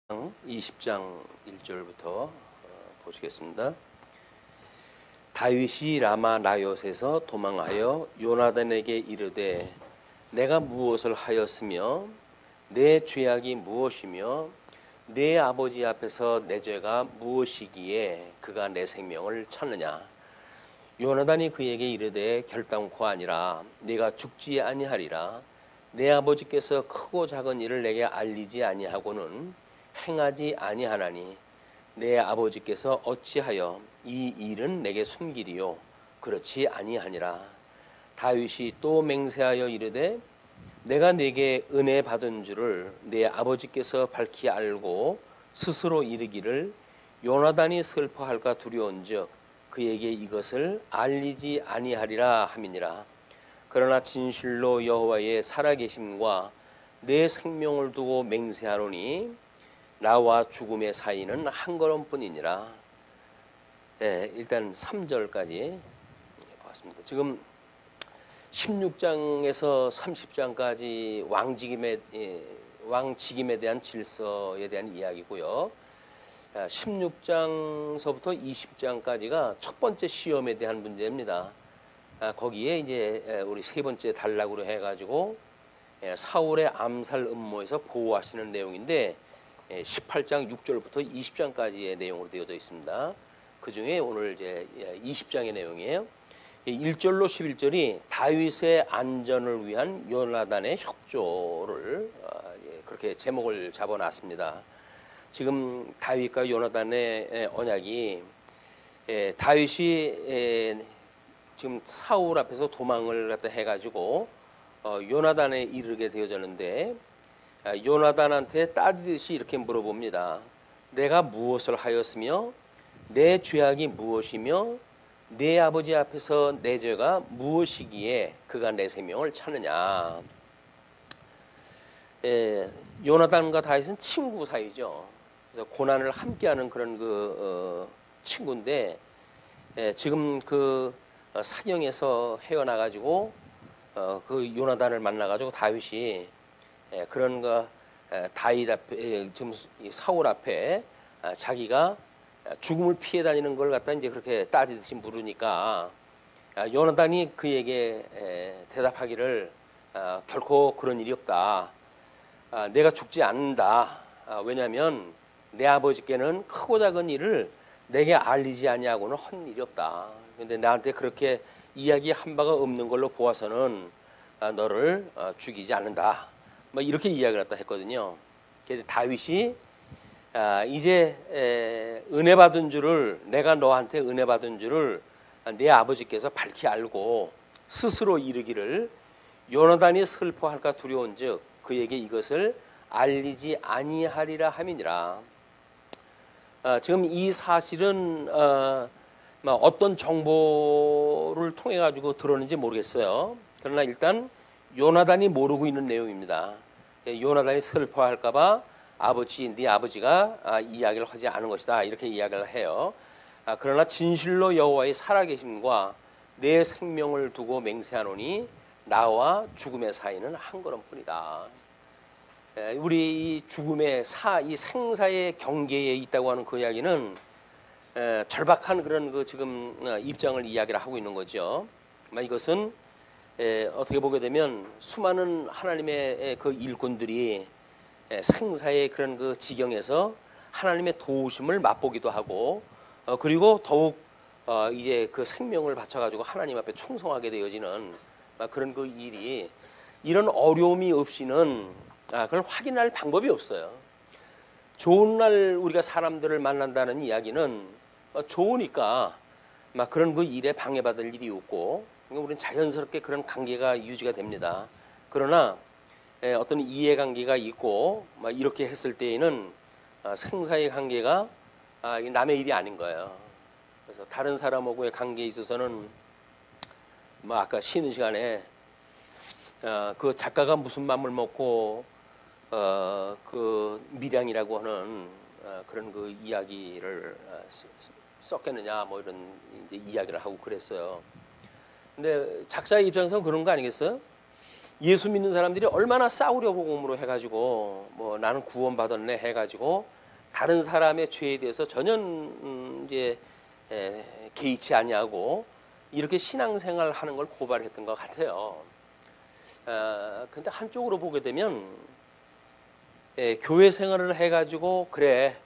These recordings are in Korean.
20장 1절부터 보시겠습니다. 다윗이 라마 나요스에서 도망하여 요나단에게 이르되 내가 무엇을 하였으며 내 죄악이 무엇이며 내 아버지 앞에서 내 죄가 무엇이기에 그가 내 생명을 찾느냐. 요나단이 그에게 이르되 결단코 아니라 내가 죽지 아니하리라. 내 아버지께서 크고 작은 일을 내게 알리지 아니하고는 행하지 아니하나니 내 아버지께서 어찌하여 이 일은 내게 숨기리요 그렇지 아니하니라. 다윗이 또 맹세하여 이르되 내가 네게 은혜 받은 줄을 내 아버지께서 밝히 알고 스스로 이르기를 요나단이 슬퍼할까 두려운즉 그에게 이것을 알리지 아니하리라 함이니라. 그러나 진실로 여호와의 살아계심과 내 생명을 두고 맹세하노니 나와 죽음의 사이는 한 걸음뿐이니라. 일단 3절까지 봤습니다. 지금 16장에서 30장까지 왕직임에 대한 질서에 대한 이야기고요. 16장서부터 20장까지가 첫 번째 시험에 대한 문제입니다. 거기에 이제 우리 세 번째 단락으로 해가지고 사울의 암살 음모에서 보호하시는 내용인데 18장 6절부터 20장까지의 내용으로 되어져 있습니다. 그 중에 오늘 이제 20장의 내용이에요. 1절로 11절이 다윗의 안전을 위한 요나단의 협조를 그렇게 제목을 잡아놨습니다. 지금 다윗과 요나단의 언약이 다윗이 지금 사울 앞에서 도망을 갖다 해가지고 요나단에 이르게 되어졌는데 요나단한테 따지듯이 이렇게 물어봅니다. 내가 무엇을 하였으며 내 죄악이 무엇이며 내 아버지 앞에서 내 죄가 무엇이기에 그가 내 생명을 찾느냐. 요나단과 다윗은 친구 사이죠. 그래서 고난을 함께하는 그런 친구인데 지금 그 사경에서 헤어나가지고 그 요나단을 만나가지고 다윗이 그런 거 다윗 앞에 지금 사울 앞에 자기가 죽음을 피해 다니는 걸 갖다 이제 그렇게 따지듯이 물으니까 요나단이 그에게 대답하기를 결코 그런 일이 없다. 내가 죽지 않는다. 왜냐하면 내 아버지께는 크고 작은 일을 내게 알리지 아니하고는 한 일이 없다. 그런데 나한테 그렇게 이야기한 바가 없는 걸로 보아서는 너를 죽이지 않는다. 뭐 이렇게 이야기를 했다 했거든요. 그래서 다윗이 이제 은혜 받은 줄을 내가 너한테 은혜 받은 줄을 내 아버지께서 밝히 알고 스스로 이르기를 요나단이 슬퍼할까 두려운즉 그에게 이것을 알리지 아니하리라 함이니라. 지금 이 사실은 어떤 정보를 통해 가지고 들었는지 모르겠어요. 그러나 일단 요나단이 모르고 있는 내용입니다. 요나단이 슬퍼할까봐 네 아버지가 이야기를 하지 않은 것이다 이렇게 이야기를 해요. 그러나 진실로 여호와의 살아계심과 내 생명을 두고 맹세하노니 나와 죽음의 사이는 한 걸음뿐이다. 우리 이 죽음의 이 생사의 경계에 있다고 하는 그 이야기는 절박한 그런 그 지금 입장을 이야기를 하고 있는 거죠. 이것은 어떻게 보게 되면 수많은 하나님의 그 일꾼들이 생사의 그런 그 지경에서 하나님의 도우심을 맛보기도 하고 그리고 더욱 이제 그 생명을 바쳐가지고 하나님 앞에 충성하게 되어지는 그런 그 일이 이런 어려움이 없이는 그걸 확인할 방법이 없어요. 좋은 날 우리가 사람들을 만난다는 이야기는 좋으니까 막 그런 그 일에 방해받을 일이 없고 우리는 자연스럽게 그런 관계가 유지가 됩니다. 그러나 어떤 이해관계가 있고 막 이렇게 했을 때에는 생사의 관계가 남의 일이 아닌 거예요. 그래서 다른 사람하고의 관계에 있어서는 아까 쉬는 시간에 그 작가가 무슨 맘을 먹고 그 밀양이라고 하는 그런 그 이야기를 썼겠느냐 뭐 이런 이제 이야기를 하고 그랬어요. 근데 작자의 입장에서는 그런 거 아니겠어요? 예수 믿는 사람들이 얼마나 싸우려고 공으로 해가지고 뭐 나는 구원받았네 해가지고 다른 사람의 죄에 대해서 전혀 이제 개의치 아니하고 이렇게 신앙생활 하는 걸 고발했던 것 같아요. 근데 한쪽으로 보게 되면 교회 생활을 해가지고 그래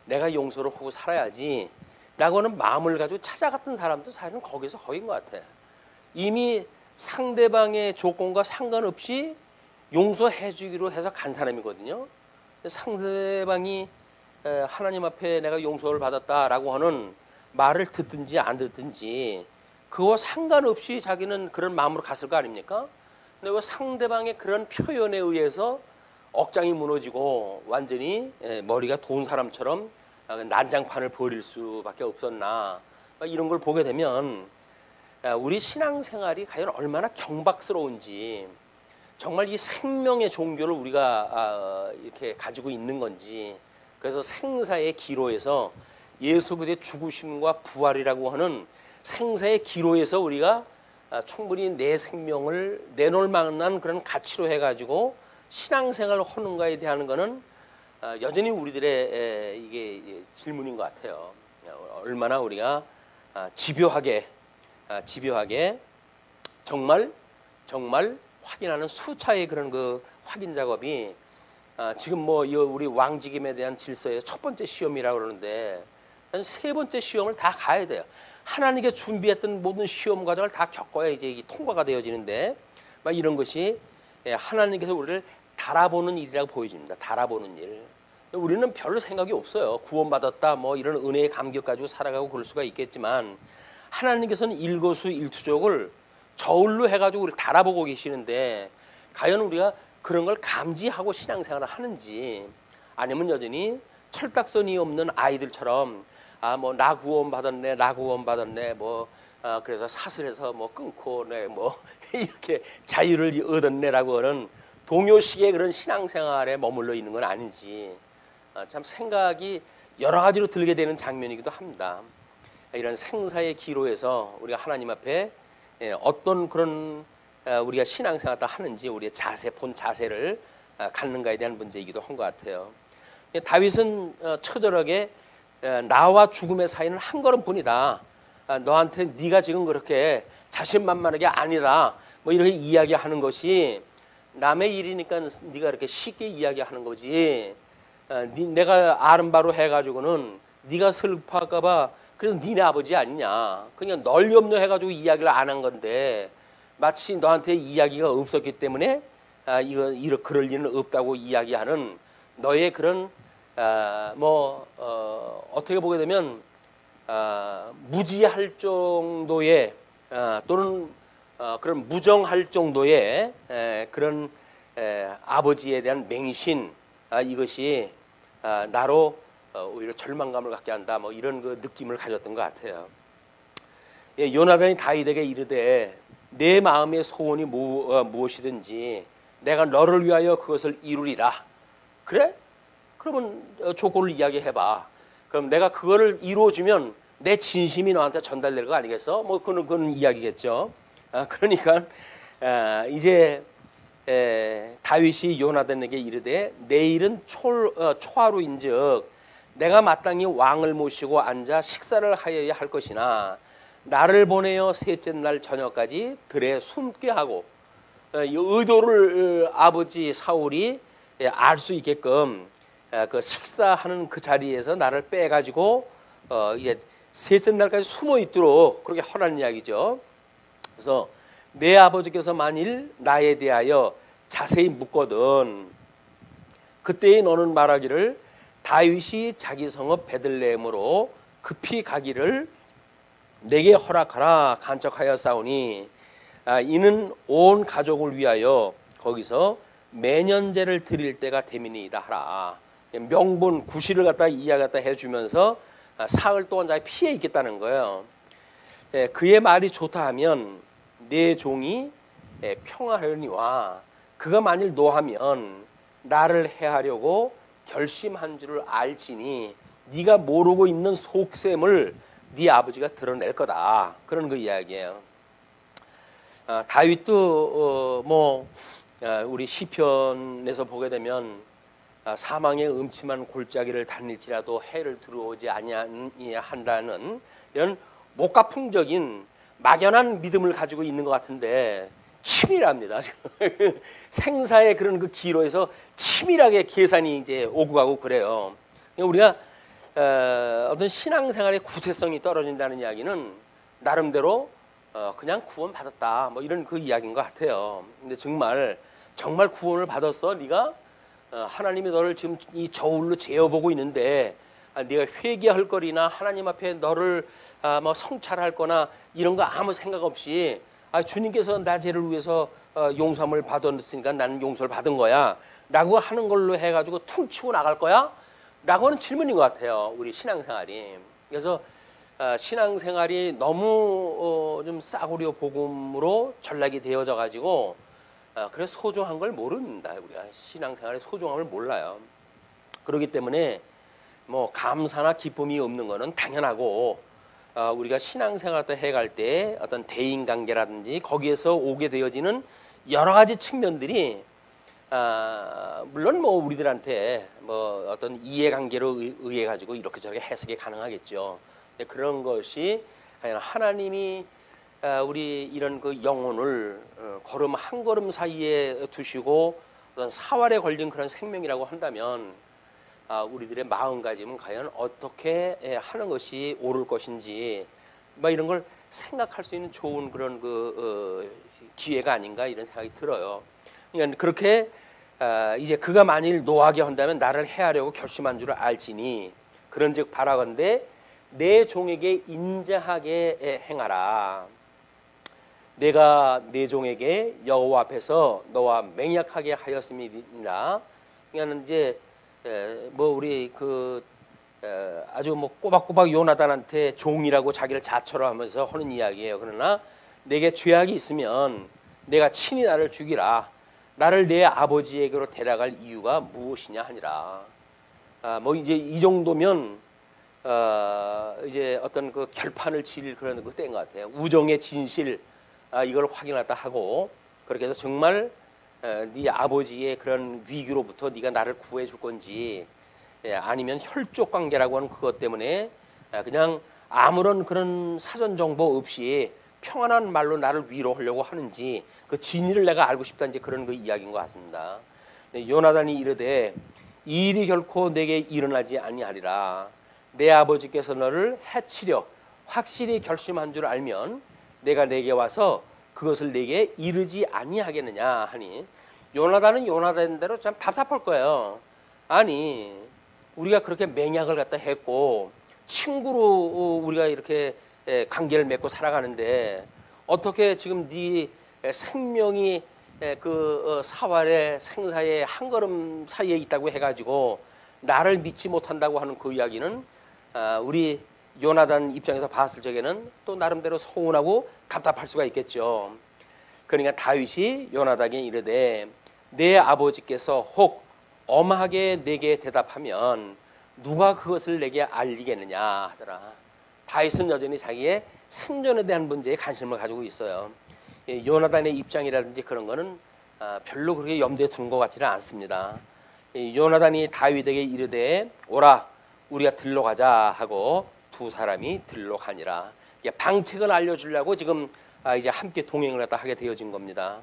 내가 용서를 하고 살아야지 라고는 마음을 가지고 찾아갔던 사람도 사실은 거기서 거긴 것 같아. 이미 상대방의 조건과 상관없이 용서해 주기로 해서 간 사람이거든요. 상대방이 하나님 앞에 내가 용서를 받았다라고 하는 말을 듣든지 안 듣든지 그와 상관없이 자기는 그런 마음으로 갔을 거 아닙니까? 근데 왜 상대방의 그런 표현에 의해서 억장이 무너지고 완전히 머리가 돈 사람처럼 난장판을 벌일 수밖에 없었나 이런 걸 보게 되면 우리 신앙생활이 과연 얼마나 경박스러운지 정말 이 생명의 종교를 우리가 이렇게 가지고 있는 건지 그래서 생사의 기로에서 예수 그리스도의 죽으심과 부활이라고 하는 생사의 기로에서 우리가 충분히 내 생명을 내놓을 만한 그런 가치로 해가지고 신앙생활을 하는가에 대한 거는 여전히 우리들의 이게 질문인 것 같아요. 얼마나 우리가 집요하게 정말 확인하는 수차의 그런 그 확인 작업이 지금 뭐 우리 왕직임에 대한 질서의 첫 번째 시험이라고 그러는데 세 번째 시험을 다 가야 돼요. 하나님께 준비했던 모든 시험 과정을 다 겪어야 이제 이게 통과가 되어지는데 막 이런 것이 하나님께서 우리를 달아보는 일이라고 보여집니다. 달아보는 일. 우리는 별로 생각이 없어요. 구원받았다 뭐 이런 은혜의 감격 가지고 살아가고 그럴 수가 있겠지만 하나님께서는 일거수일투족을 저울로 해가지고 우리를 달아보고 계시는데 과연 우리가 그런 걸 감지하고 신앙생활을 하는지 아니면 여전히 철딱서니 없는 아이들처럼 뭐 나 구원받았네 뭐 그래서 사슬에서 뭐 끊고 뭐 이렇게 자유를 얻었네라고 하는 동요식의 그런 신앙생활에 머물러 있는 건 아닌지 참 생각이 여러 가지로 들게 되는 장면이기도 합니다. 이런 생사의 기로에서 우리가 하나님 앞에 어떤 그런 우리가 신앙생활을 하는지 우리의 본 자세를 갖는가에 대한 문제이기도 한 것 같아요. 다윗은 처절하게 나와 죽음의 사이는 한 걸음뿐이다. 너한테 네가 지금 그렇게 자신만만하게 아니다. 뭐 이렇게 이야기하는 것이 남의 일이니까 네가 이렇게 쉽게 이야기하는 거지. 내가 아름바로 해가지고는 네가 슬퍼할까 봐 그래도 니네 아버지 아니냐. 그냥 널리 없노 해가지고 이야기를 안 한 건데 마치 너한테 이야기가 없었기 때문에 그럴 일은 없다고 이야기하는 너의 그런 어떻게 보게 되면 무지할 정도의 또는 그런 무정할 정도의 그런 아버지에 대한 맹신 이것이 나로 오히려 절망감을 갖게 한다 뭐 이런 그 느낌을 가졌던 것 같아요. 요나단이 다윗에게 이르되 내 마음의 소원이 무엇이든지 내가 너를 위하여 그것을 이루리라. 그래? 그러면 조건을 이야기해봐. 그럼 내가 그거를 이루어주면 내 진심이 너한테 전달될 거 아니겠어? 뭐 그건 이야기겠죠. 그러니까 이제 다윗이 요나단에게 이르되 내일은 초하루인즉 내가 마땅히 왕을 모시고 앉아 식사를 하여야 할 것이나 나를 보내어 셋째 날 저녁까지 들에 숨게 하고 의도를 아버지 사울이 알 수 있게끔 그 식사하는 그 자리에서 나를 빼가지고 이게 셋째 날까지 숨어 있도록 그렇게 하라는 이야기죠. 그래서 내 아버지께서 만일 나에 대하여 자세히 묻거든 그때에 너는 말하기를 다윗이 자기 성읍 베들레헴으로 급히 가기를 내게 허락하라 간척하였사오니 이는 온 가족을 위하여 거기서 매년제를 드릴 때가 되미니이다 하라. 명분 구실을 갖다 이야기 갖다 해주면서 사흘 동안 자기 피해 있겠다는 거예요. 그의 말이 좋다 하면 내 종이 평화하려니와 그가 만일 노하면 나를 해하려고 결심한 줄을 알지니 네가 모르고 있는 속셈을 네 아버지가 드러낼 거다. 그런 그 이야기예요. 다윗도 우리 시편에서 보게 되면 사망의 음침한 골짜기를 다닐지라도 해를 들어오지 아니한다는 이런 목가풍적인 막연한 믿음을 가지고 있는 것 같은데 치밀합니다. 생사의 그런 그 기로에서 치밀하게 계산이 이제 오고 가고 그래요. 우리가 어떤 신앙생활의 구체성이 떨어진다는 이야기는 나름대로 그냥 구원 받았다 뭐 이런 그 이야기인 것 같아요. 근데 정말 구원을 받았어? 네가 하나님이 너를 지금 이 저울로 재어보고 있는데 네가 회개할 거리나 하나님 앞에 너를 뭐 성찰할 거나 이런 거 아무 생각 없이 주님께서 나 죄를 위해서 용서함을 받았으니까 나는 용서를 받은 거야 라고 하는 걸로 해가지고 퉁치고 나갈 거야? 라고 하는 질문인 것 같아요. 우리 신앙생활이. 그래서 신앙생활이 너무 좀 싸구려 복음으로 전락이 되어져 가지고 그래서 소중한 걸 모릅니다. 우리가 신앙생활의 소중함을 몰라요. 그렇기 때문에 뭐 감사나 기쁨이 없는 거는 당연하고 우리가 신앙생활 때 해갈 때 어떤 대인관계라든지 거기에서 오게 되어지는 여러 가지 측면들이 물론 뭐 우리들한테 뭐 어떤 이해관계로 의해 가지고 이렇게 저렇게 해석이 가능하겠죠. 근데 그런 것이 하나님이 우리 이런 그 영혼을 걸음 한 걸음 사이에 두시고 어떤 사활에 걸린 그런 생명이라고 한다면 우리들의 마음가짐은 과연 어떻게 하는 것이 옳을 것인지 뭐 이런 걸 생각할 수 있는 좋은 그런 그 기회가 아닌가 이런 생각이 들어요. 그러니까 그렇게 이제 그가 만일 노하게 한다면 나를 해하려고 결심한 줄 알지니 그런즉 바라건대 내 종에게 인자하게 행하라. 내가 내 종에게 여호와 앞에서 너와 맹약하게 하였음이니라. 그러니까 이제 뭐 우리 그 아주 뭐 꼬박꼬박 요나단한테 종이라고 자기를 자처로 하면서 하는 이야기예요. 그러나 내게 죄악이 있으면 내가 친히 나를 죽이라. 나를 내 아버지에게로 데려갈 이유가 무엇이냐 하니라. 뭐 이제 이 정도면 이제 어떤 그 결판을 지을 그런 그 때인 것 같아요. 우정의 진실 이걸 확인하다 하고 그렇게 해서 정말 네 아버지의 그런 위기로부터 네가 나를 구해 줄 건지 아니면 혈족 관계라고 하는 그것 때문에 그냥 아무런 그런 사전 정보 없이 평안한 말로 나를 위로하려고 하는지 그 진위를 내가 알고 싶다 이제 그런 그 이야기인 것 같습니다. 요나단이 이르되 이 일이 결코 내게 일어나지 아니하리라. 내 아버지께서 너를 해치려 확실히 결심한 줄 알면 내가 내게 와서 그것을 내게 이르지 아니하겠느냐 하니 요나단은 요나단대로 참 답답할 거예요. 아니 우리가 그렇게 맹약을 갖다 했고 친구로 우리가 이렇게 관계를 맺고 살아가는데 어떻게 지금 네 생명이 그 사활의 생사의 한 걸음 사이에 있다고 해가지고 나를 믿지 못한다고 하는 그 이야기는 우리 요나단 입장에서 봤을 적에는 또 나름대로 서운하고 답답할 수가 있겠죠. 그러니까 다윗이 요나단에게 이르되 내 아버지께서 혹 엄하게 내게 대답하면 누가 그것을 내게 알리겠느냐 하더라. 다윗은 여전히 자기의 생존에 대한 문제에 관심을 가지고 있어요. 요나단의 입장이라든지 그런 거는 별로 그렇게 염두에 두는 것 같지는 않습니다. 요나단이 다윗에게 이르되 오라 우리가 들러 가자 하고 두 사람이 들러 가니라. 방책을 알려주려고 지금 이제 함께 동행을 하게 되어진 겁니다.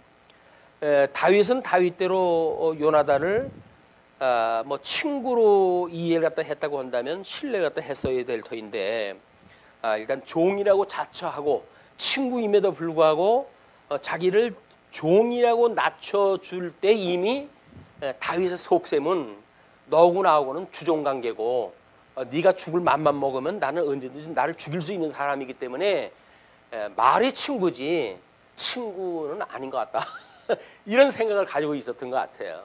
다윗은 다윗대로 요나단을 뭐 친구로 이해를 갖다 했다고 한다면 신뢰를 갖다 했어야 될 터인데 일단 종이라고 자처하고 친구임에도 불구하고 자기를 종이라고 낮춰줄 때 이미 다윗의 속셈은 너하고 나하고는 주종관계고 네가 죽을 맘만 먹으면 나는 언제든지 나를 죽일 수 있는 사람이기 때문에 말이 친구지 친구는 아닌 것 같다. 이런 생각을 가지고 있었던 것 같아요.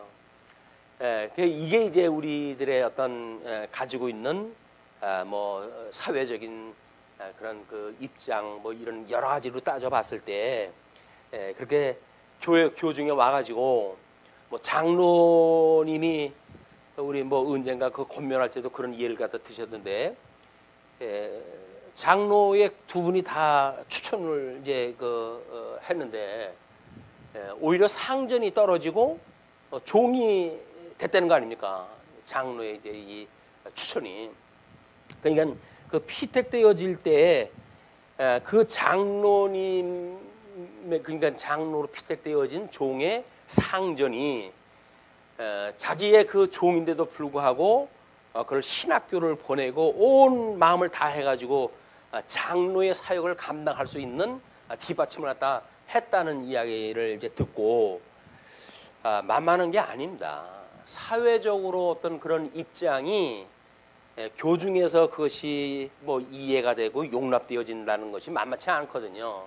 이게 이제 우리들의 어떤 가지고 있는 뭐 사회적인 그런 그 입장 뭐 이런 여러 가지로 따져봤을 때 그렇게 교중에 와가지고 뭐 장로님이 우리 뭐 언젠가 그 권면할 때도 그런 예를 갖다 드셨는데 장로의 두 분이 다 추천을 이제 했는데 오히려 상전이 떨어지고 종이 됐다는 거 아닙니까? 장로의 이제 이 추천이. 그러니까 그 피택되어질 때 그 장로님, 그러니까 장로로 피택되어진 종의 상전이 자기의 그 종인데도 불구하고 그걸 신학교를 보내고 온 마음을 다 해가지고 장로의 사역을 감당할 수 있는 뒷받침을 갖다 했다는 이야기를 이제 듣고 만만한 게 아닙니다. 사회적으로 어떤 그런 입장이 교중에서 그것이 뭐 이해가 되고 용납되어진다는 것이 만만치 않거든요.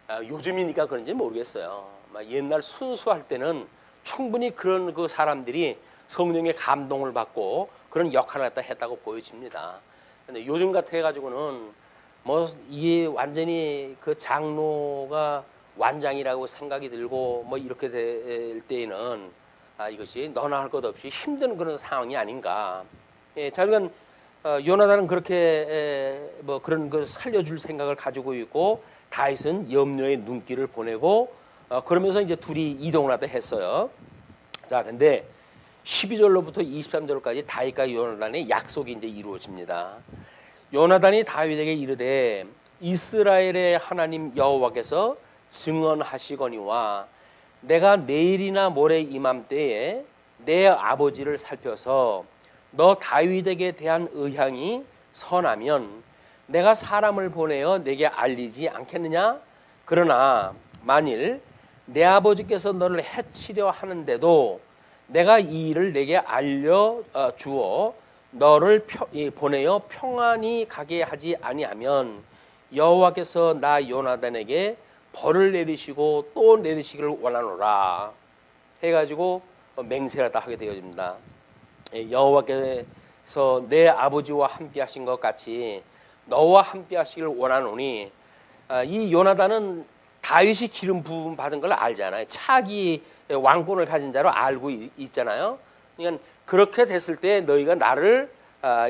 요즘이니까 그런지 모르겠어요. 옛날 순수할 때는 충분히 그런 그 사람들이 성령의 감동을 받고 그런 역할을 갖다 했다고 보여집니다. 근데 요즘 같아 해가지고는 뭐 이게 완전히 그 장로가 완장이라고 생각이 들고 뭐 이렇게 될 때에는 이것이 너나 할 것 없이 힘든 그런 상황이 아닌가. 자, 그러니까 요나단은 그렇게 뭐 그런 그 살려줄 생각을 가지고 있고 다윗은 염려의 눈길을 보내고 그러면서 이제 둘이 이동을 하다 했어요. 자, 근데 12절로부터 23절까지 다윗과 요나단의 약속이 이제 이루어집니다. 요나단이 다윗에게 이르되 이스라엘의 하나님 여호와께서 증언하시거니와 내가 내일이나 모레 이맘때에 내 아버지를 살펴서 너 다윗에게 대한 의향이 선하면 내가 사람을 보내어 내게 알리지 않겠느냐? 그러나 만일 내 아버지께서 너를 해치려 하는데도 내가 이 일을 내게 알려 주어 너를 보내어 평안히 가게 하지 아니하면 여호와께서 나 요나단에게 벌을 내리시고 또 내리시기를 원하노라 해가지고 맹세를 다 하게 되어집니다. 여호와께서 내 아버지와 함께 하신 것 같이 너와 함께 하시기를 원하노니, 이 요나단은 다윗이 기름 부음 받은 걸 알잖아요. 차기 왕권을 가진 자로 알고 있잖아요. 그러니까 그렇게 됐을 때 너희가 나를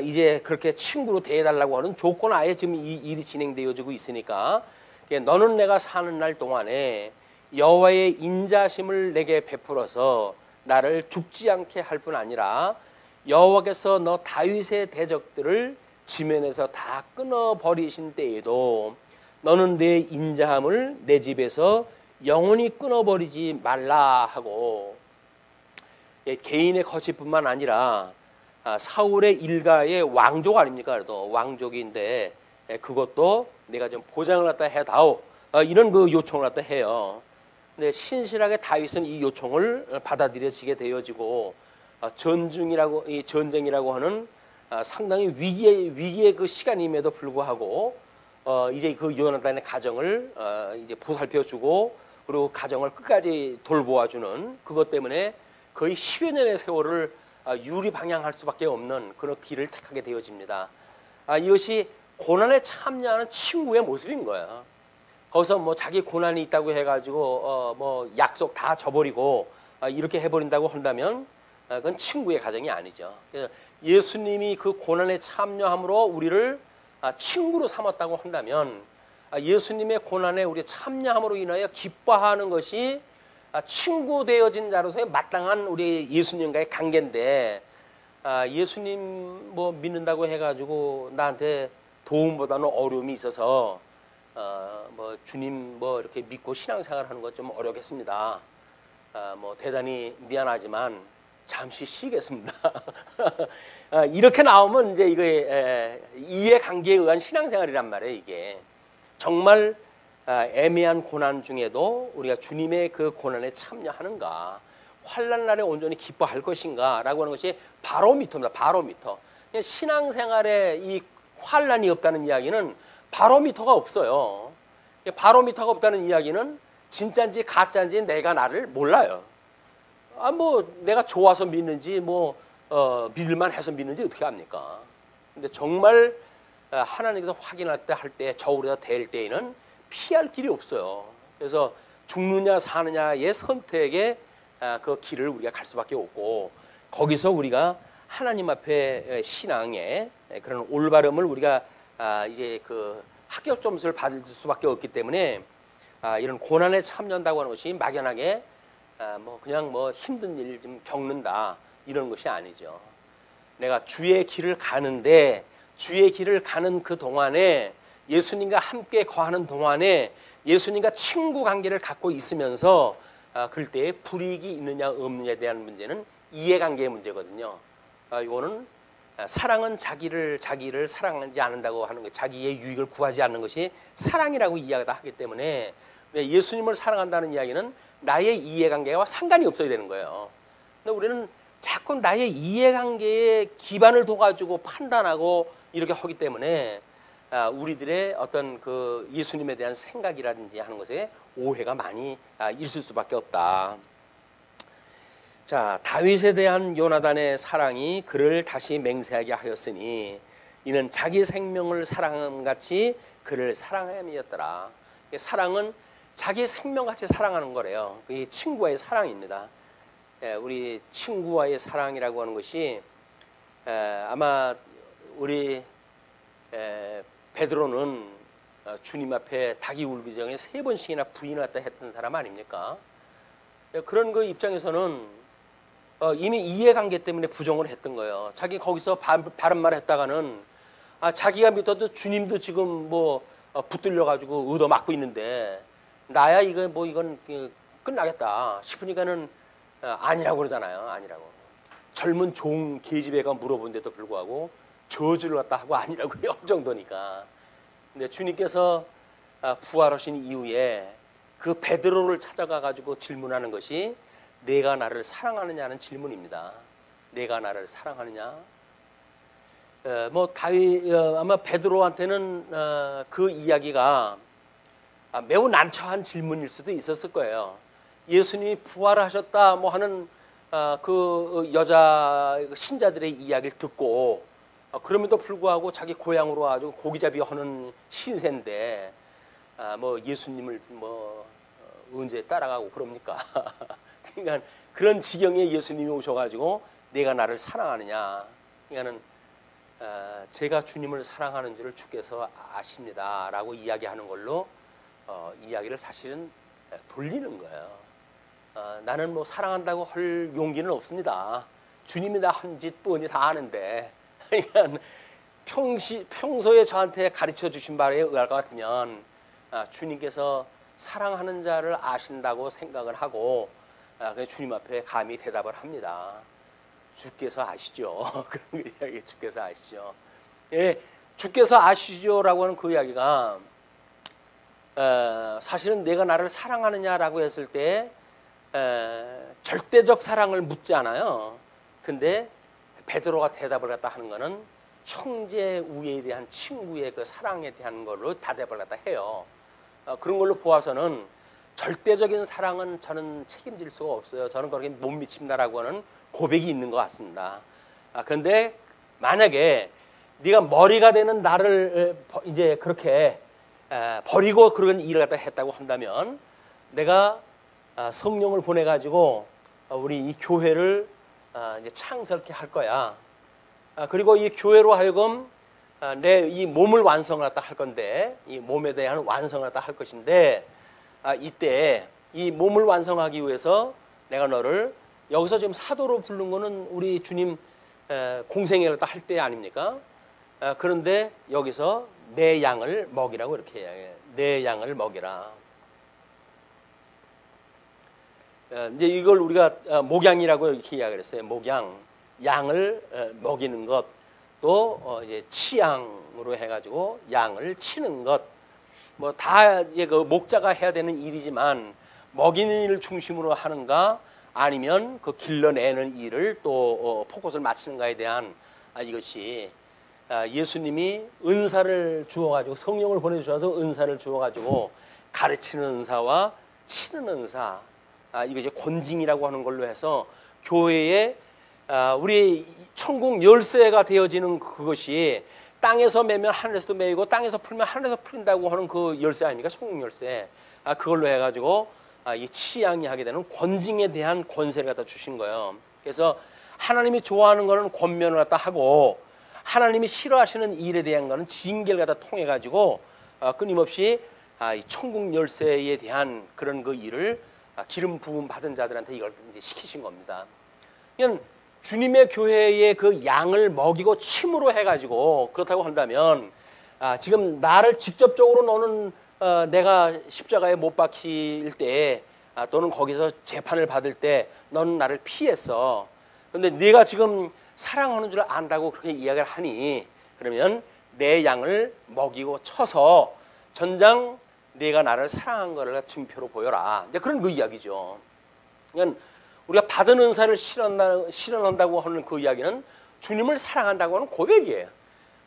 이제 그렇게 친구로 대해달라고 하는 조건 아예 지금 이 일이 진행되어지고 있으니까 너는 내가 사는 날 동안에 여호와의 인자심을 내게 베풀어서 나를 죽지 않게 할 뿐 아니라 여호와께서 너 다윗의 대적들을 지면에서 다 끊어버리신 때에도 너는 내 인자함을 내 집에서 영원히 끊어버리지 말라 하고, 개인의 거취뿐만 아니라 사울의 일가의 왕족 아닙니까? 그래도 왕족인데 그것도 내가 좀 보장을 갖다 해다오, 이런 그 요청을 갖다 해요. 근데 신실하게 다윗은 이 요청을 받아들여지게 되어지고 전쟁이라고 하는 상당히 위기의 그 시간임에도 불구하고 이제 그 요나단의 가정을 이제 보살펴주고 그리고 가정을 끝까지 돌보아주는 그것 때문에 거의 10여 년의 세월을 유리방향할 수밖에 없는 그런 길을 택하게 되어집니다. 이것이 고난에 참여하는 친구의 모습인 거예요. 거기서 뭐 자기 고난이 있다고 해가지고 뭐 약속 다 저버리고 이렇게 해버린다고 한다면 그건 친구의 가정이 아니죠. 그래서 예수님이 그 고난에 참여함으로 우리를 친구로 삼았다고 한다면 예수님의 고난에 우리 참여함으로 인하여 기뻐하는 것이 친구 되어진 자로서의 마땅한 우리 예수님과의 관계인데, 예수님 뭐 믿는다고 해가지고 나한테 도움보다는 어려움이 있어서 뭐 주님 뭐 이렇게 믿고 신앙생활하는 것 좀 어렵겠습니다. 뭐 대단히 미안하지만 잠시 쉬겠습니다. 이렇게 나오면 이제 이게 이해관계에 의한 신앙생활이란 말이에요. 이게 정말 애매한 고난 중에도 우리가 주님의 그 고난에 참여하는가, 환난 날에 온전히 기뻐할 것인가라고 하는 것이 바로미터입니다. 바로미터. 신앙생활에 이 환난이 없다는 이야기는 바로미터가 없어요. 바로미터가 없다는 이야기는 진짜인지 가짜인지 내가 나를 몰라요. 뭐 내가 좋아서 믿는지 뭐 믿을만 해서 믿는지 어떻게 합니까? 근데 정말 하나님께서 확인할 때 할 때 저울에서 댈 때에는 피할 길이 없어요. 그래서 죽느냐 사느냐의 선택에 그 길을 우리가 갈 수밖에 없고, 거기서 우리가 하나님 앞에 신앙의 그런 올바름을 우리가 이제 그 합격 점수를 받을 수밖에 없기 때문에 이런 고난에 참여한다고 하는 것이 막연하게 뭐 그냥 뭐 힘든 일 좀 겪는다 이런 것이 아니죠. 내가 주의 길을 가는데 주의 길을 가는 그 동안에 예수님과 함께 거하는 동안에 예수님과 친구 관계를 갖고 있으면서 그럴 때에 불이익이 있느냐 없느냐에 대한 문제는 이해관계의 문제거든요. 이거는 사랑은 자기를 사랑하지 않는다고 하는 것, 자기의 유익을 구하지 않는 것이 사랑이라고 이야기하기 때문에 예수님을 사랑한다는 이야기는 나의 이해관계와 상관이 없어야 되는 거예요. 근데 우리는 자꾸 나의 이해관계에 기반을 둬가지고 판단하고 이렇게 하기 때문에 우리들의 어떤 그 예수님에 대한 생각이라든지 하는 것에 오해가 많이 있을 수밖에 없다. 자, 다윗에 대한 요나단의 사랑이 그를 다시 맹세하게 하였으니 이는 자기 생명을 사랑함같이 그를 사랑함이었더라. 사랑은 자기 생명같이 사랑하는 거래요. 그게 친구와의 사랑입니다. 우리 친구와의 사랑이라고 하는 것이 아마 우리 베드로는 주님 앞에 닭이 울기 전에 3번씩이나 부인을 갖다 했던 사람 아닙니까? 그런 그 입장에서는 이미 이해관계 때문에 부정을 했던 거예요. 자기 거기서 바른 말 했다가는 자기가 믿어도 주님도 지금 뭐 붙들려 가지고 얻어맞고 있는데 나야 이거 뭐 이건 끝나겠다 싶으니까는 아니라고 그러잖아요. 아니라고. 젊은 종 계집애가 물어본데도 불구하고 저주를 갖다 하고 아니라고 할 정도니까. 근데 주님께서 부활하신 이후에 그 베드로를 찾아가 가지고 질문하는 것이 내가 나를 사랑하느냐는 질문입니다. 내가 나를 사랑하느냐? 뭐 다윗 아마 베드로한테는 그 이야기가 매우 난처한 질문일 수도 있었을 거예요. 예수님이 부활하셨다 뭐 하는 그 여자 신자들의 이야기를 듣고 그럼에도 불구하고 자기 고향으로 와가지고 고기잡이 하는 신세인데 뭐 예수님을 뭐 언제 따라가고 그럽니까? 그러니까 그런 지경에 예수님이 오셔가지고 내가 나를 사랑하느냐? 그러니까는 제가 주님을 사랑하는 줄을 주께서 아십니다라고 이야기하는 걸로 이야기를 사실은 돌리는 거예요. 나는 뭐 사랑한다고 할 용기는 없습니다. 주님이 나 한 짓 뻔히 다 아는데 그러니까 평소에 저한테 가르쳐 주신 바에 의할 것 같으면 주님께서 사랑하는 자를 아신다고 생각을 하고 주님 앞에 감히 대답을 합니다. 주께서 아시죠. 그런 이야기 주께서 아시죠. 예, 주께서 아시죠라고 하는 그 이야기가 사실은 내가 나를 사랑하느냐라고 했을 때 절대적 사랑을 묻지 않아요. 근데 베드로가 대답을 갖다 하는 거는 형제 우애에 대한 친구의 그 사랑에 대한 걸로 대답을 갖다 해요. 그런 걸로 보아서는 절대적인 사랑은 저는 책임질 수가 없어요. 저는 그렇게 못 미칩니다라고 하는 고백이 있는 것 같습니다. 그런데 만약에 네가 머리가 되는 나를 이제 그렇게 버리고 그런 일을 갖다 했다고 한다면 내가 성령을 보내 가지고 우리 이 교회를 이제 창설케 할 거야. 그리고 이 교회로 하여금 내 이 몸을 완성을 갖다 할 건데 이 몸에 대한 완성을 갖다 할 것인데 이때 이 몸을 완성하기 위해서 내가 너를 여기서 지금 사도로 부른 거는 우리 주님 공생애를 할 때 아닙니까? 그런데 여기서 내 양을 먹이라고 이렇게 해요. 내 양을 먹이라. 이제 이걸 우리가 목양이라고 이렇게 이야기를 했어요. 목양, 양을 먹이는 것, 또 이제 치양으로 해가지고 양을 치는 것, 뭐 다 그 목자가 해야 되는 일이지만 먹이는 일을 중심으로 하는가, 아니면 그 길러내는 일을 또 포커스를 맞추는가에 대한 이것이 예수님이 은사를 주어가지고 성령을 보내주셔서 은사를 주어가지고 가르치는 은사와 치는 은사, 이거 이제 권징이라고 하는 걸로 해서 교회에 우리 천국 열쇠가 되어지는 그것이 땅에서 매면 하늘에서도 매이고 땅에서 풀면 하늘에서 풀린다고 하는 그 열쇠 아닙니까? 천국 열쇠. 그걸로 해가지고 이 치양이 하게 되는 권징에 대한 권세를 갖다 주신 거예요. 그래서 하나님이 좋아하는 거는 권면을 갖다 하고 하나님이 싫어하시는 일에 대한 거는 징계를 갖다 통해 가지고 끊임없이 이 천국 열쇠에 대한 그런 그 일을 기름 부음 받은 자들한테 이걸 이제 시키신 겁니다. 그러니까 주님의 교회의 그 양을 먹이고 침으로 해가지고 그렇다고 한다면 지금 나를 직접적으로 너는 내가 십자가에 못 박힐 때 또는 거기서 재판을 받을 때 너는 나를 피했어. 그런데 네가 지금 사랑하는 줄 안다고 그렇게 이야기를 하니 그러면 내 양을 먹이고 쳐서 전장 네가 나를 사랑한 거를 증표로 보여라. 이제 그런 그 이야기죠. 그러니까 우리가 받은 은사를 실현한다고 하는 그 이야기는 주님을 사랑한다고 하는 고백이에요.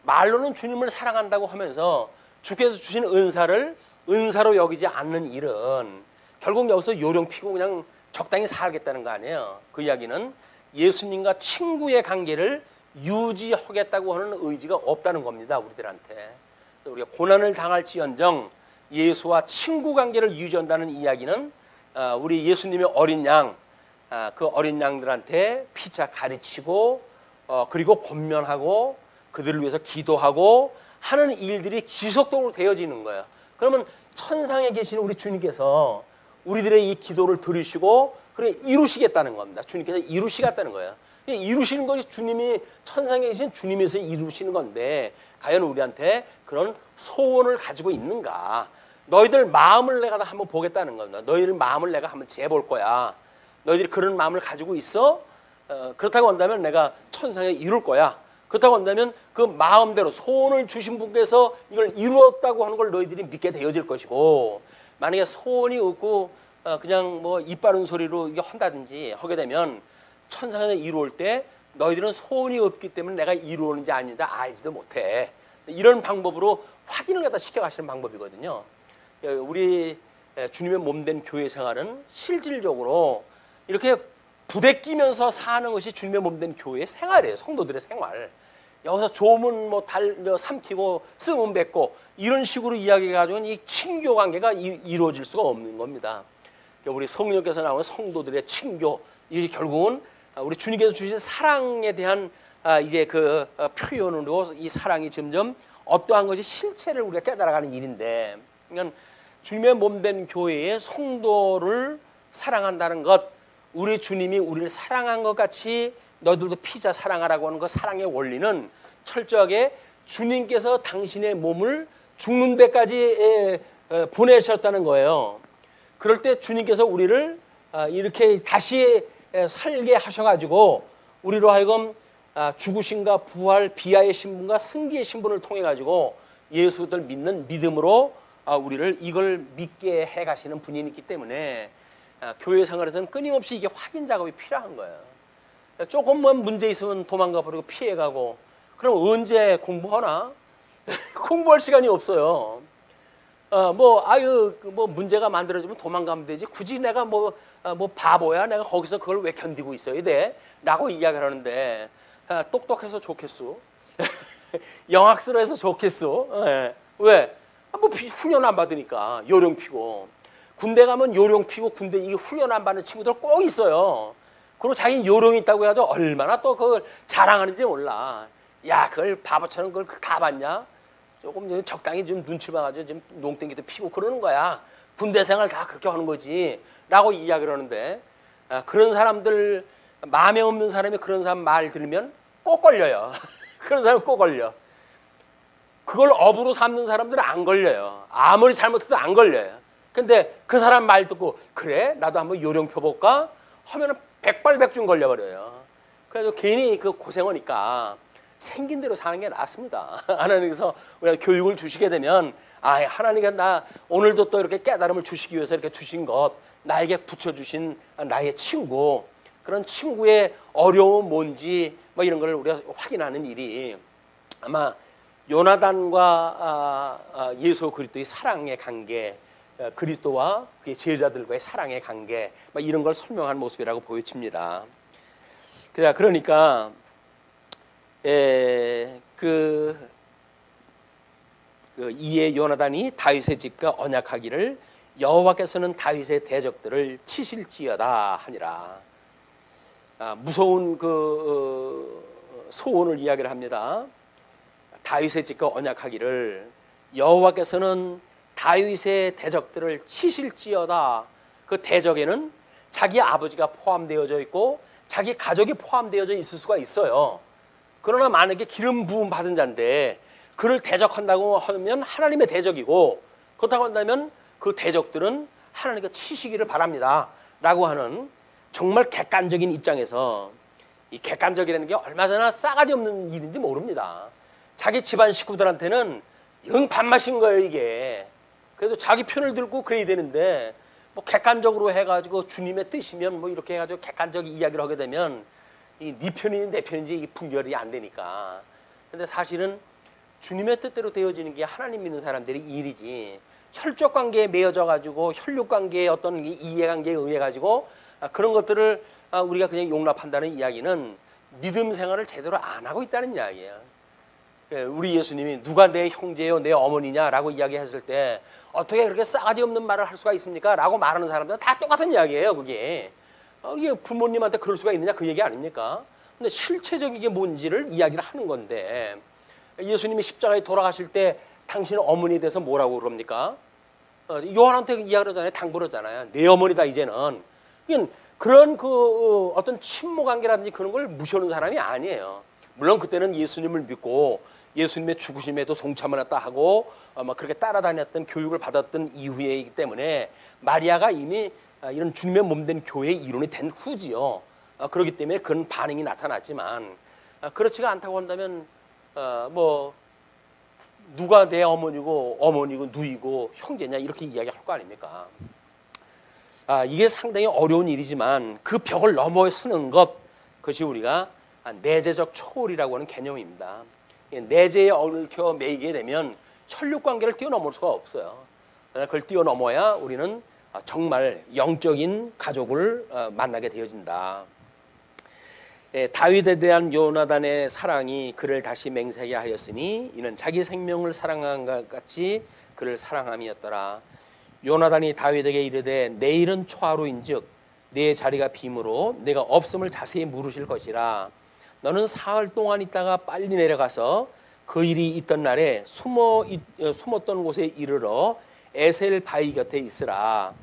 말로는 주님을 사랑한다고 하면서 주께서 주신 은사를 은사로 여기지 않는 일은 결국 여기서 요령 피고 그냥 적당히 살겠다는 거 아니에요. 그 이야기는 예수님과 친구의 관계를 유지하겠다고 하는 의지가 없다는 겁니다. 우리들한테. 우리가 고난을 당할지언정 예수와 친구 관계를 유지한다는 이야기는 우리 예수님의 어린 양, 그 어린 양들한테 피차 가르치고 그리고 권면하고 그들을 위해서 기도하고 하는 일들이 지속적으로 되어지는 거예요. 그러면 천상에 계시는 우리 주님께서 우리들의 이 기도를 들으시고 그래 이루시겠다는 겁니다. 주님께서 이루시겠다는 거예요. 이루시는 것이 주님이 천상에 계신 주님에서 이루시는 건데 과연 우리한테 그런 소원을 가지고 있는가? 너희들 마음을 내가 한번 보겠다는 겁니다. 너희들 마음을 내가 한번 재볼 거야. 너희들이 그런 마음을 가지고 있어? 그렇다고 한다면 내가 천상에 이룰 거야. 그렇다고 한다면 그 마음대로 소원을 주신 분께서 이걸 이루었다고 하는 걸 너희들이 믿게 되어질 것이고 만약에 소원이 없고 그냥 뭐 입 바른 소리로 이게 한다든지 하게 되면 천상에 이루올 때 너희들은 소원이 없기 때문에 내가 이루었는지 아닌지 알지도 못해. 이런 방법으로 확인을 갖다 시켜가시는 방법이거든요. 우리 주님의 몸된 교회 생활은 실질적으로 이렇게 부대끼면서 사는 것이 주님의 몸된 교회의 생활이에요. 성도들의 생활. 여기서 조문 뭐 삼키고 쓰문 뱉고 이런 식으로 이야기해가지고는 이 친교 관계가 이루어질 수가 없는 겁니다. 우리 성령께서 나오는 성도들의 친교, 이게 결국은 우리 주님께서 주신 사랑에 대한 이제 그 표현으로 이 사랑이 점점 어떠한 것이 실체를 우리가 깨달아가는 일인데, 그러니까 주님의 몸된 교회의 성도를 사랑한다는 것, 우리 주님이 우리를 사랑한 것 같이 너희들도 피자 사랑하라고 하는 그 사랑의 원리는 철저하게 주님께서 당신의 몸을 죽는 데까지 보내셨다는 거예요. 그럴 때 주님께서 우리를 이렇게 다시 살게 하셔가지고 우리로 하여금 죽으심과 부활, 비하의 신분과 승기의 신분을 통해 가지고 예수를 믿는 믿음으로 우리를 이걸 믿게 해가시는 분이 있기 때문에 교회 생활에서는 끊임없이 이게 확인 작업이 필요한 거예요. 조금만 문제 있으면 도망가 버리고 피해가고 그럼 언제 공부하나? 공부할 시간이 없어요. 뭐 문제가 만들어지면 도망가면 되지. 굳이 내가 뭐 바보야. 내가 거기서 그걸 왜 견디고 있어야 돼? 라고 이야기를 하는데 똑똑해서 좋겠소. 영학스러워서 좋겠소. 왜? 뭐 훈련 안 받으니까 요령 피고. 군대 가면 요령 피고 군대 이게 훈련 안 받는 친구들 꼭 있어요. 그리고 자기는 요령이 있다고 해가지고 얼마나 또 그걸 자랑하는지 몰라. 야, 그걸 바보처럼 그걸 다 봤냐? 조금 적당히 좀 눈치 봐가지고 좀 농땡이도 피고 그러는 거야. 군대 생활 다 그렇게 하는 거지. 라고 이야기를 하는데 그런 사람들, 마음에 없는 사람이 그런 사람 말 들으면 꼭 걸려요. 그런 사람 꼭 걸려. 그걸 업으로 삼는 사람들은 안 걸려요. 아무리 잘못해도 안 걸려요. 근데 그 사람 말 듣고 그래? 나도 한번 요령 펴볼까? 하면은 백발백중 걸려버려요. 그래서 괜히 그 고생하니까 생긴 대로 사는 게 낫습니다. 하나님께서 우리가 교육을 주시게 되면 하나님께서 나 오늘도 또 이렇게 깨달음을 주시기 위해서 이렇게 주신 것, 나에게 붙여주신 나의 친구, 그런 친구의 어려움 뭔지 뭐 이런 걸 우리가 확인하는 일이 아마 요나단과 예수 그리스도의 사랑의 관계, 그리스도와 그의 제자들과의 사랑의 관계 이런 걸 설명한 모습이라고 보여집니다. 그러니까 이에 요나단이 다윗의 집과 언약하기를 여호와께서는 다윗의 대적들을 치실지어다 하니라. 무서운 그 소원을 이야기를 합니다. 다윗의 집과 언약하기를 여호와께서는 다윗의 대적들을 치실지어다. 그 대적에는 자기 아버지가 포함되어져 있고 자기 가족이 포함되어져 있을 수가 있어요. 그러나 만약에 기름 부음 받은 자인데 그를 대적한다고 하면 하나님의 대적이고, 그렇다고 한다면 그 대적들은 하나님께 치시기를 바랍니다 라고 하는 정말 객관적인 입장에서, 이 객관적이라는 게 얼마나 싸가지 없는 일인지 모릅니다. 자기 집안 식구들한테는 영 밥맛인 거예요 이게. 그래도 자기 편을 들고 그래야 되는데 뭐 객관적으로 해가지고 주님의 뜻이면 뭐 이렇게 해가지고 객관적 이야기를 하게 되면 이 네 편인지 내 편인지 이 분별이 안 되니까. 근데 사실은 주님의 뜻대로 되어지는 게 하나님 믿는 사람들의 일이지, 혈족 관계에 매여져 가지고 혈육 관계의 어떤 이해관계에 의해 가지고 그런 것들을 우리가 그냥 용납한다는 이야기는 믿음 생활을 제대로 안 하고 있다는 이야기예요. 우리 예수님이 누가 내 형제요 내 어머니냐라고 이야기했을 때 어떻게 그렇게 싸가지 없는 말을 할 수가 있습니까? 라고 말하는 사람들은 다 똑같은 이야기예요. 그게 이게 부모님한테 그럴 수가 있느냐 그 얘기 아닙니까? 근데 실체적인 게 뭔지를 이야기를 하는 건데, 예수님이 십자가에 돌아가실 때 당신의 어머니에 대해서 뭐라고 그럽니까? 요한한테 이야기를 하잖아요. 당부하잖아요. 내 어머니다 이제는. 그런 그 어떤 친모 관계라든지 그런 걸 무시하는 사람이 아니에요. 물론 그때는 예수님을 믿고 예수님의 죽으심에도 동참을 했다 하고 막 그렇게 따라다녔던 교육을 받았던 이후이기 때문에 마리아가 이미 이런 주님의 몸된 교회의 이론이 된 후지요. 그렇기 때문에 그런 반응이 나타났지만, 그렇지가 않다고 한다면 뭐 누가 내 어머니고 누이고 형제냐 이렇게 이야기할 거 아닙니까? 이게 상당히 어려운 일이지만 그 벽을 넘어서는 것, 그것이 우리가 내재적 초월이라고 하는 개념입니다. 내재에 얽혀 매이게 되면 혈육 관계를 뛰어넘을 수가 없어요. 그걸 뛰어넘어야 우리는 정말 영적인 가족을 만나게 되어진다. 다윗에 대한 요나단의 사랑이 그를 다시 맹세하게 하였으니 이는 자기 생명을 사랑한 것 같이 그를 사랑함이었더라. 요나단이 다윗에게 이르되 내일은 초하루인즉 내 자리가 빔으로 내가 없음을 자세히 물으실 것이라. 너는 사흘 동안 있다가 빨리 내려가서 그 일이 있던 날에 숨었던 곳에 이르러 에셀 바위 곁에 있으라.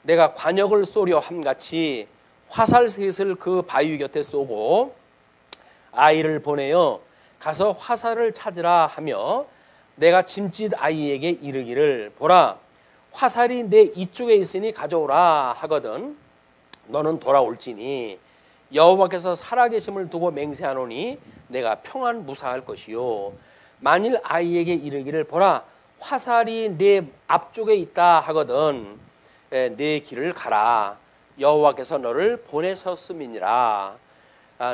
내가 관역을 쏘려 함같이 화살 셋을 그 바위 곁에 쏘고 아이를 보내어 가서 화살을 찾으라 하며 내가 짐짓 아이에게 이르기를 보라 화살이 내 이쪽에 있으니 가져오라 하거든 너는 돌아올지니 여호와께서 살아계심을 두고 맹세하노니 내가 평안 무사할 것이요 만일 아이에게 이르기를 보라 화살이 내 앞쪽에 있다 하거든 내 길을 가라 여호와께서 너를 보내셨음이니라.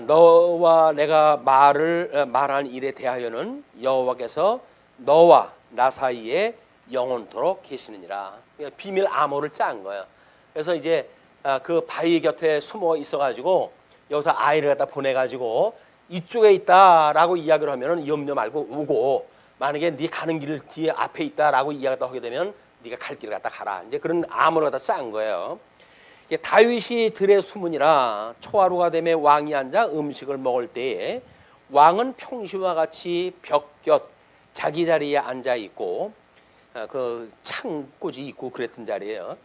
너와 내가 말한 일에 대하여는 여호와께서 너와 나 사이에 영원토록 계시느니라. 비밀 암호를 짠 거예요. 그래서 이제 그 바위 곁에 숨어 있어가지고 여기서 아이를 갖다 보내가지고 이쪽에 있다라고 이야기를 하면은 염려 말고 오고 만약에 네 가는 길 뒤에 앞에 있다라고 이야기를 하게 되면 네가 갈 길을 갖다 가라. 이제 그런 암호를 갖다 짠 거예요. 다윗이 들에 숨으니라. 초하루가 되매 왕이 앉아 음식을 먹을 때에 왕은 평시와 같이 벽 곁 자기 자리에 앉아 있고 그 창꽂이 있고 그랬던 자리예요.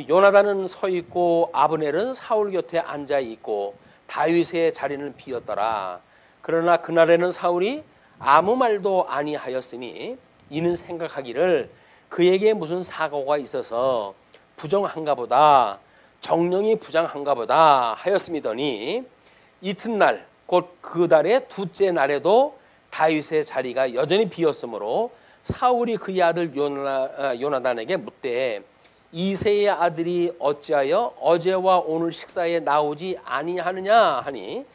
요나단은 서 있고 아브넬은 사울 곁에 앉아 있고 다윗의 자리는 비었더라. 그러나 그날에는 사울이 아무 말도 아니하였으니 이는 생각하기를 그에게 무슨 사고가 있어서 부정한가 보다 정령이 부정한가 보다 하였음이더니 이튿날 곧 그 달의 둘째 날에도 다윗의 자리가 여전히 비었으므로 사울이 그의 아들 요나단에게 묻되 이새의 아들이 어찌하여 어제와 오늘 식사에 나오지 아니하느냐 하니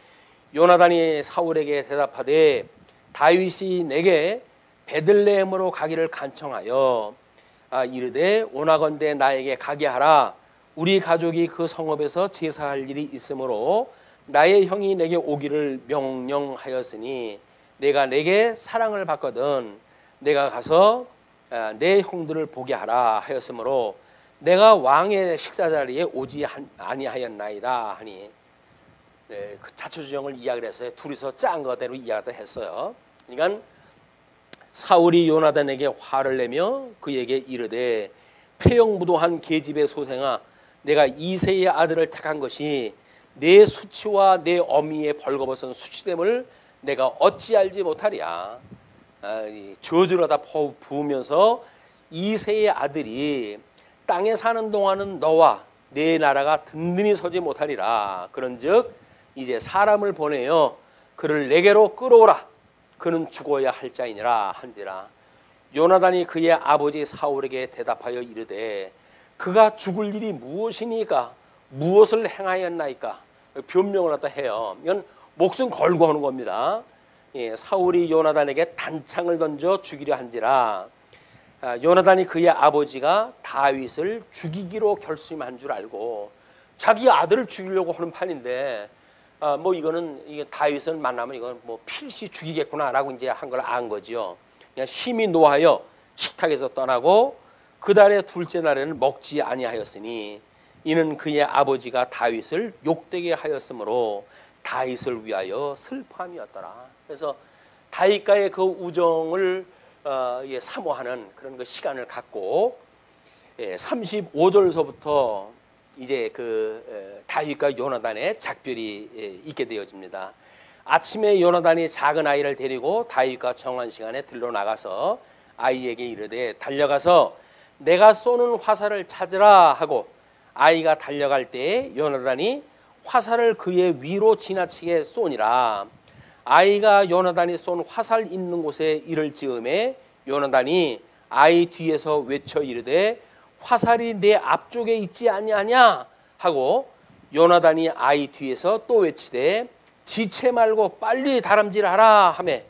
요나단이 사울에게 대답하되 다윗이 내게 베들레헴으로 가기를 간청하여 이르되 오나건대 나에게 가게 하라. 우리 가족이 그 성읍에서 제사할 일이 있으므로 나의 형이 내게 오기를 명령하였으니 내가 내게 사랑을 받거든 내가 가서 내 형들을 보게 하라 하였으므로 내가 왕의 식사 자리에 오지 아니하였나이다 하니 그 자초지종을 이야기를 했어요. 둘이서 짠 거대로 이야기를 했어요. 그러니까 사울이 요나단에게 화를 내며 그에게 이르되 패영무도한 계집의 소생아, 내가 이새의 아들을 택한 것이 내 수치와 내 어미의 벌거벗은 수치됨을 내가 어찌 알지 못하랴. 저주를 하다 부으면서 이새의 아들이 땅에 사는 동안은 너와 내 나라가 든든히 서지 못하리라. 그런즉 이제 사람을 보내어 그를 내게로 끌어오라. 그는 죽어야 할 자이니라 한지라. 요나단이 그의 아버지 사울에게 대답하여 이르되 그가 죽을 일이 무엇이니까 무엇을 행하였나이까. 변명을 갖다 해요. 이건 목숨 걸고 하는 겁니다. 사울이 요나단에게 단창을 던져 죽이려 한지라. 요나단이 그의 아버지가 다윗을 죽이기로 결심한 줄 알고 자기 아들을 죽이려고 하는 판인데 뭐 이거는 이게 다윗을 만나면 이건 뭐 필시 죽이겠구나라고 이제 한 걸 안 거지요. 그냥 심히 노하여 식탁에서 떠나고 그 달의 둘째 날에는 먹지 아니하였으니 이는 그의 아버지가 다윗을 욕되게 하였으므로 다윗을 위하여 슬퍼함이었더라. 그래서 다윗과의 그 우정을 사모하는 그런 그 시간을 갖고 35절서부터 이제 그 다윗과 요나단의 작별이 있게 되어집니다. 아침에 요나단이 작은 아이를 데리고 다윗과 정한 시간에 들러 나가서 아이에게 이르되 달려가서 내가 쏘는 화살을 찾으라 하고 아이가 달려갈 때에 요나단이 화살을 그의 위로 지나치게 쏘니라. 아이가 요나단이 쏜 화살 있는 곳에 이를 즈음에 요나단이 아이 뒤에서 외쳐 이르되 화살이 내 앞쪽에 있지 아니하냐 하고 요나단이 아이 뒤에서 또 외치되 지체 말고 빨리 다람질하라 하매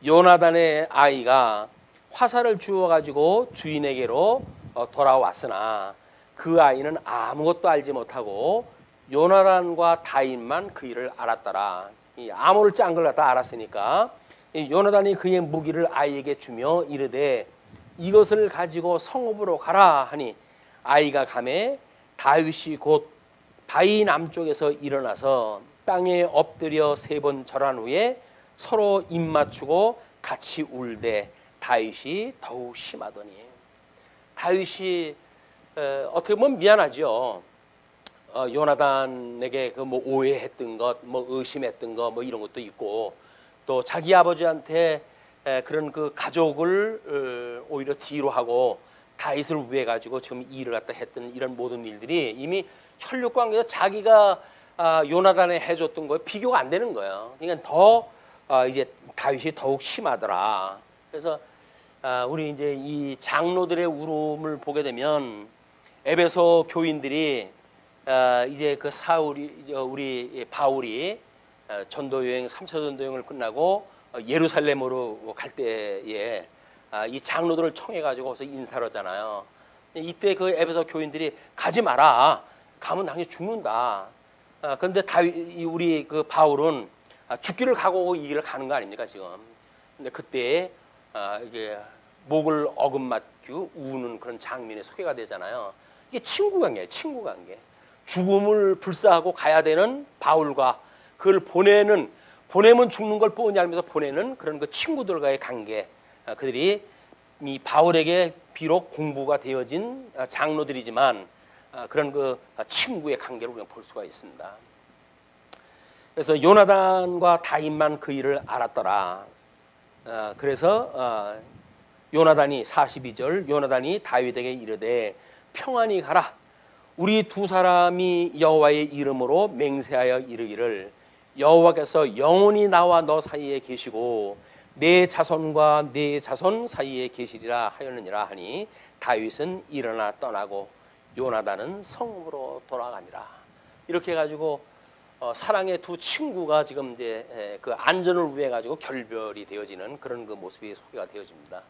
요나단의 아이가 화살을 주워 가지고 주인에게로 돌아왔으나 그 아이는 아무것도 알지 못하고 요나단과 다윗만 그 일을 알았더라. 이 암호를 짠 걸 갖다 알았으니까 요나단이 그의 무기를 아이에게 주며 이르되 이것을 가지고 성읍으로 가라 하니 아이가 가매 다윗이 곧 바위 남쪽에서 일어나서 땅에 엎드려 3번 절한 후에 서로 입 맞추고 같이 울되 다윗이 더욱 심하더니. 다윗이 어떻게 보면 미안하죠. 요나단에게 그 뭐 오해했던 것, 뭐 의심했던 것, 뭐 이런 것도 있고 또 자기 아버지한테 그런 그 가족을 오히려 뒤로 하고 다윗을 위해 가지고 지금 일을 갖다 했던 이런 모든 일들이 이미 혈육 관계에서 자기가 요나단에 해줬던 거에 비교가 안 되는 거예요. 그러니까 더 이제 다윗이 더욱 심하더라. 그래서 우리 이제 이 장로들의 울음을 보게 되면 에베소 교인들이 이제 그 사울이 우리 바울이 전도 여행 3차 전도 여행을 끝나고 예루살렘으로 갈 때에 이 장로들을 청해 가지고 거기서 인사를 하잖아요. 이때 그 에베소 교인들이 가지 마라. 가면 당연히 죽는다. 그런데 우리 그 바울은 죽기를 각오하고 이 길을 가는 거 아닙니까 지금? 근데 그때 이게 목을 어긋맞고 우는 그런 장면이 소개가 되잖아요. 이게 친구 관계예요, 친구 관계. 죽음을 불사하고 가야 되는 바울과 그걸 보내면 죽는 걸 뻔히 알면서 보내는 그런 그 친구들과의 관계. 그들이 이 바울에게 비록 공부가 되어진 장로들이지만 그런 그 친구의 관계를 우리가 볼 수가 있습니다. 그래서 요나단과 다윗만 그 일을 알았더라. 그래서 요나단이 42절 요나단이 다윗에게 이르되 평안히 가라. 우리 두 사람이 여호와의 이름으로 맹세하여 이르기를 여호와께서 영원히 나와 너 사이에 계시고 내 자손과 내 자손 사이에 계시리라 하였느니라 하니 다윗은 일어나 떠나고 요나단은 성읍으로 돌아가니라. 이렇게 해가지고 사랑의 두 친구가 지금 이제 그 안전을 위해 가지고 결별이 되어지는 그런 그 모습이 소개가 되어집니다.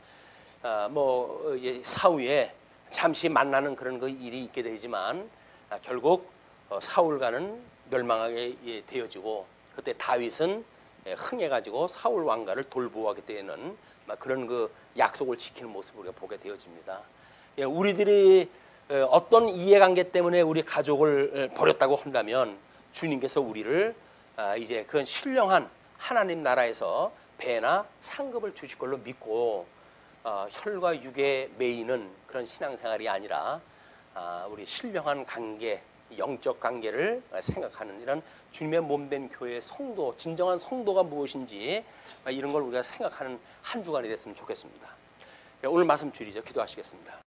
뭐 이제 사후에 잠시 만나는 그런 그 일이 있게 되지만 결국 사울과는 멸망하게 되어지고 그때 다윗은 흥해 가지고 사울 왕가를 돌보하게 되는 그런 그 약속을 지키는 모습을 우리가 보게 되어집니다. 우리들이 어떤 이해관계 때문에 우리 가족을 버렸다고 한다면 주님께서 우리를 이제 그건 신령한 하나님 나라에서 배나 상급을 주실 걸로 믿고 혈과 육의 매이는 그런 신앙생활이 아니라 우리 신령한 관계, 영적 관계를 생각하는 이런 주님의 몸된 교회의 성도, 진정한 성도가 무엇인지 이런 걸 우리가 생각하는 한 주간이 됐으면 좋겠습니다. 오늘 말씀 줄이죠. 기도하시겠습니다.